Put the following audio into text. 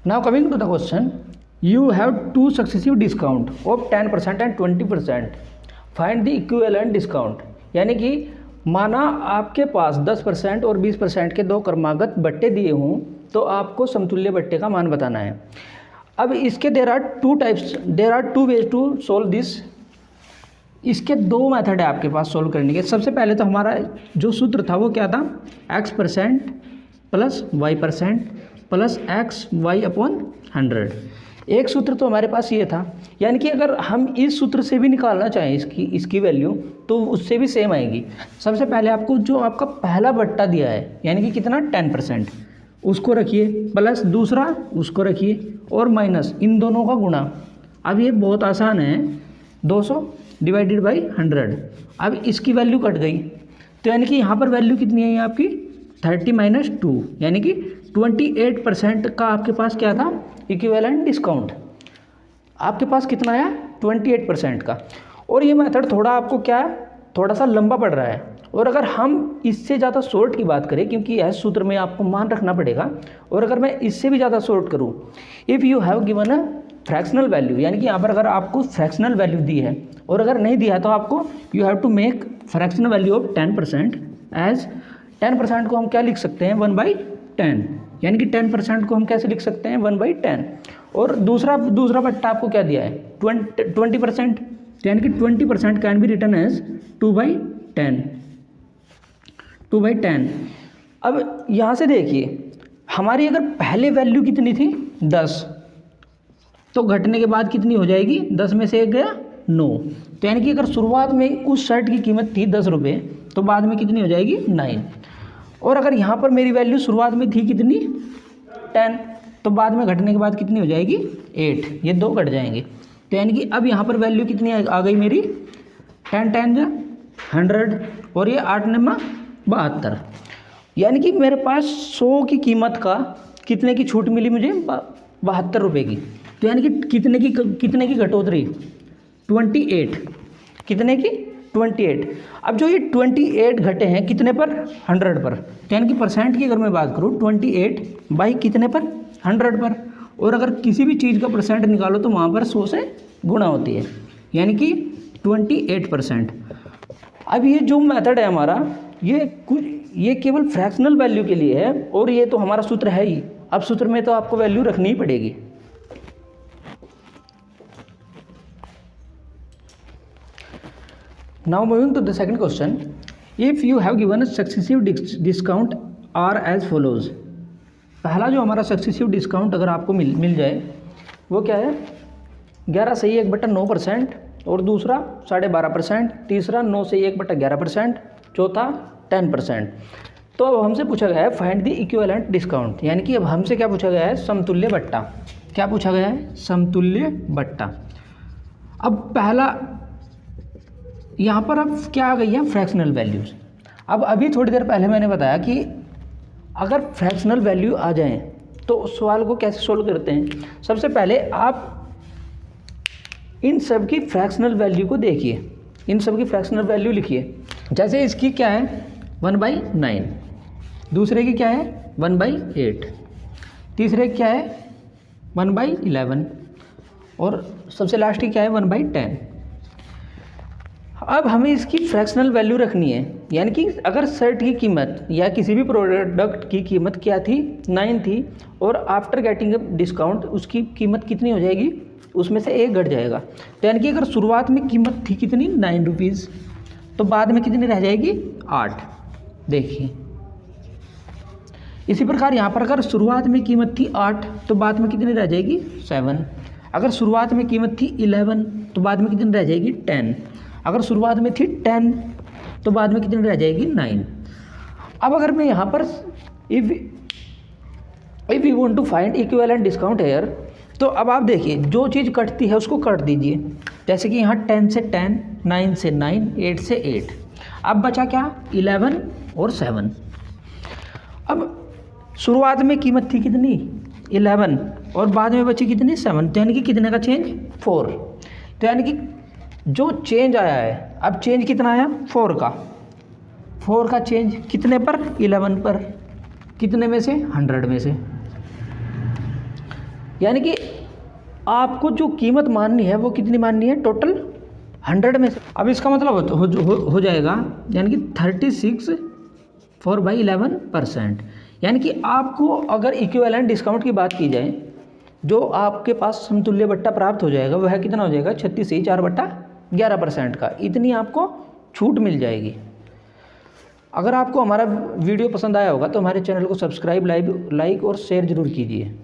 Now coming to the question, you have two successive discount of 10% and 20%. Find the equivalent discount. यानी कि माना आपके पास 10% और 20% के दो क्रमागत बट्टे दिए हों, तो आपको समतुल्य बट्टे का मान बताना है। अब इसके there are two ways to solve this. इसके दो मेथड है आपके पास सोल्व करने के। सबसे पहले तो हमारा जो सूत्र था वो क्या था, x% plus y% plus XY/100। एक सूत्र तो हमारे पास ये था, यानी कि अगर हम इस सूत्र से भी निकालना चाहें इसकी वैल्यू, तो उससे भी सेम आएगी। सबसे पहले आपको जो आपका पहला बट्टा दिया है, यानी कि कितना 10%, उसको रखिए, प्लस दूसरा उसको रखिए, और माइनस इन दोनों का गुणा। अब ये बहुत आसान है, 200 डिवाइडेड बाई 100। अब इसकी वैल्यू कट गई, तो यानी कि यहाँ पर वैल्यू कितनी है आपकी 30 - 2, यानी कि 28% का आपके पास क्या था, इक्विवेलेंट डिस्काउंट। आपके पास कितना आया 28% का। और ये मेथड थोड़ा आपको क्या है, थोड़ा सा लंबा पड़ रहा है। और अगर हम इससे ज़्यादा शॉर्ट की बात करें, क्योंकि यह सूत्र में आपको मान रखना पड़ेगा, और अगर मैं इससे भी ज़्यादा शॉर्ट करूँ, if you have given a fractional value, यानी कि यहाँ पर अगर आपको फ्रैक्शनल वैल्यू दी है, और अगर नहीं दिया है तो आपको you have to make fractional value of 10%। As 10% को हम क्या लिख सकते हैं 1/10, यानी कि 10% को हम कैसे लिख सकते हैं 1/10। और दूसरा बट्टा आपको क्या दिया है 20%, यानी कि 20% कैन बी रिटन एज 2/10। अब यहाँ से देखिए, हमारी अगर पहले वैल्यू कितनी थी 10, तो घटने के बाद कितनी हो जाएगी, 10 में से 1 गया 9। तो यानी कि अगर शुरुआत में उस शर्ट की कीमत थी 10 रुपये, तो बाद में कितनी हो जाएगी 9। और अगर यहाँ पर मेरी वैल्यू शुरुआत में थी कितनी 10, तो बाद में घटने के बाद कितनी हो जाएगी 8, ये 2 घट जाएंगे। तो यानी कि अब यहाँ पर वैल्यू कितनी आ गई मेरी 10 × 100, और ये 8 × 72, यानी कि मेरे पास 100 की कीमत का कितने की छूट मिली मुझे 72 रुपये की। तो यानी कि कितने की घटोतरी 28, कितने की 28। अब जो ये 28 घटे हैं कितने पर 100 पर, तो यानी कि परसेंट की अगर मैं बात करूँ 28 बाई कितने पर 100 पर। और अगर किसी भी चीज़ का परसेंट निकालो तो वहाँ पर 100 से गुणा होती है, यानी कि 28%। अब ये जो मेथड है हमारा, ये केवल फ्रैक्शनल वैल्यू के लिए है, और ये तो हमारा सूत्र है ही। अब सूत्र में तो आपको वैल्यू रखनी ही पड़ेगी। Now moving to the second question, if you have given a successive discount are as follows। पहला जो हमारा सक्सेसिव डिस्काउंट अगर आपको मिल जाए वो क्या है 11 से 1/9%, और दूसरा 12.5%, तीसरा 9 से 1/11%, चौथा 10%। तो अब हमसे पूछा गया है फाइंड द इक्विवेलेंट डिस्काउंट, यानी कि अब हमसे क्या पूछा गया है समतुल्य बट्टा। क्या पूछा गया है समतुल्य बट्टा। अब पहला यहाँ पर अब क्या आ गई है फ्रैक्शनल वैल्यूज़। अब अभी थोड़ी देर पहले मैंने बताया कि अगर फ्रैक्शनल वैल्यू आ जाए तो उस सवाल को कैसे सोल्व करते हैं। सबसे पहले आप इन सब की फ्रैक्शनल वैल्यू को देखिए, इन सब की फ्रैक्शनल वैल्यू लिखिए। जैसे इसकी क्या है 1/9, दूसरे की क्या है 1/8, तीसरे की क्या है 1/11, और सबसे लास्ट की क्या है 1/10। अब हमें इसकी फ्रैक्शनल वैल्यू रखनी है, यानी कि अगर शर्ट की कीमत या किसी भी प्रोडक्ट की कीमत क्या थी 9 थी, और आफ्टर गेटिंग डिस्काउंट उसकी कीमत कितनी हो जाएगी, उसमें से 1 घट जाएगा। तो यानी कि अगर शुरुआत में कीमत थी कितनी 9 रुपीज़, तो बाद में कितनी रह जाएगी 8। देखिए इसी प्रकार यहाँ पर अगर शुरुआत में कीमत थी 8, तो बाद में कितनी रह जाएगी 7। अगर शुरुआत में कीमत थी 11, तो बाद में कितनी रह जाएगी 10। अगर शुरुआत में थी 10, तो बाद में कितनी रह जाएगी 9। अब अगर मैं यहाँ पर if you want to find equivalent discount here, तो अब आप देखिए जो चीज़ कटती है उसको काट दीजिए। जैसे कि यहाँ 10 से 10, 9 से 9, 8 से 8। अब बचा क्या 11 और 7। अब शुरुआत में कीमत थी कितनी 11, और बाद में बची कितनी 7, तो यानी कि कितने का चेंज 4। तो यानी कि जो चेंज आया है, अब चेंज कितना आया 4 का चेंज कितने पर 11 पर, कितने में से 100 में से। यानी कि आपको जो कीमत माननी है वो कितनी माननी है, टोटल 100 में से। अब इसका मतलब हो जाएगा यानी कि 36 4/11%। यानी कि आपको अगर इक्विवेलेंट डिस्काउंट की बात की जाए, जो आपके पास समतुल्य बट्टा प्राप्त हो जाएगा वह कितना हो जाएगा, 36 ही 4/11% का, इतनी आपको छूट मिल जाएगी। अगर आपको हमारा वीडियो पसंद आया होगा तो हमारे चैनल को सब्सक्राइब, लाइक और शेयर ज़रूर कीजिए।